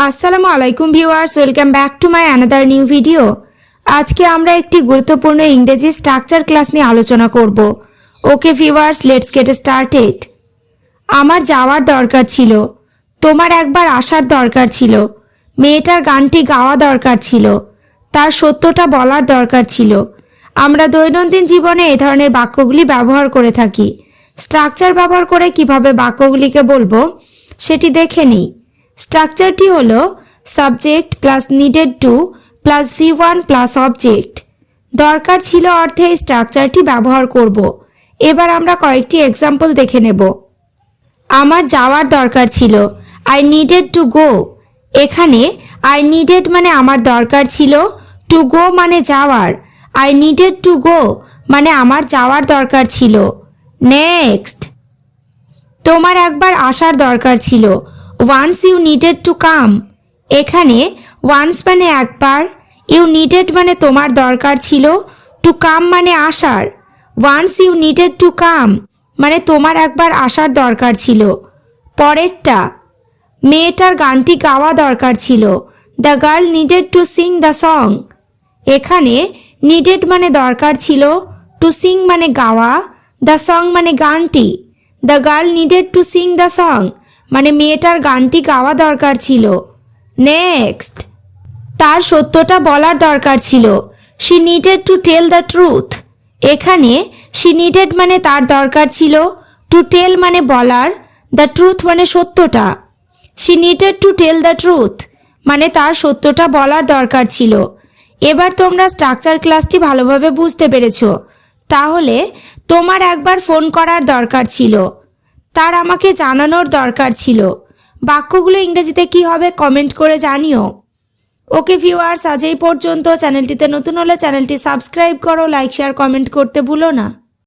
আসসালামু আলাইকুম viewers, welcome back to my another new video. আজকে আমরা একটি গুরুত্বপূর্ণ ইংরেজি স্ট্রাকচার ক্লাস নিয়ে আলোচনা করব। Okay viewers, let's get started. আমার যাওয়ার দরকার ছিল, তোমার একবার আসার দরকার ছিল, মেয়েটার গানটি গাওয়া দরকার ছিল, তার সত্যটা বলার দরকার ছিল। আমরা দৈনন্দিন জীবনে এই ধরনের বাক্যগুলি ব্যবহার করে থাকি। স্ট্রাকচার ব্যবহার করে কিভাবে বাক্যগুলিকে বলবো সেটি দেখে নিই। স্ট্রাকচারটি হলো subject plus needed to plus V1 plus object. দরকার ছিল অর্থে এই স্ট্রাকচারটি ব্যবহার করব। এবার আমরা কয়েকটি এক্সাম্পল দেখে নেব। আমার যাওয়ার দরকার ছিল, আই নিডেড টু গো। এখানে আই নিডেড মানে আমার দরকার ছিল, টু গো মানে যাওয়ার। আই নিডেড টু গো মানে আমার যাওয়ার দরকার ছিল। নেক্সট, তোমার একবার আসার দরকার ছিল, once you needed to come. এখানে ওয়ান্স মানে একবার, ইউ নিডেড মানে তোমার দরকার ছিল, টু কাম মানে আসার। Once you needed to come মানে তোমার একবার আসার দরকার ছিল। পরেরটা, মেয়েটার গানটি গাওয়া দরকার ছিল, the girl needed to Singh the song. এখানে নিডেড মানে দরকার ছিল, টু সিং মানে গাওয়া, দ্য সং মানে গানটি। The girl needed to Singh the song মানে মেয়েটার গানটি গাওয়া দরকার ছিল। নেক্সট, তার সত্যটা বলার দরকার ছিল, she needed to tell the truth. এখানে শি নিডেড মানে তার দরকার ছিল, টু টেল মানে বলার, দ্য ট্রুথ মানে সত্যটা। She needed to tell the truth মানে তার সত্যটা বলার দরকার ছিল। এবার তোমরা স্ট্রাকচার ক্লাসটি ভালোভাবে বুঝতে পেরেছো। তাহলে তোমার একবার ফোন করার দরকার ছিল, তার আমাকে জানানোর দরকার ছিল। বাক্যগুলো ইংরেজিতে কি হবে কমেন্ট করে জানিও। ওকে ভিউয়ার্স, আজ এই পর্যন্ত। চ্যানেলটিতে নতুন হলে চ্যানেলটি সাবস্ক্রাইব করো, লাইক শেয়ার কমেন্ট করতে ভুলো না।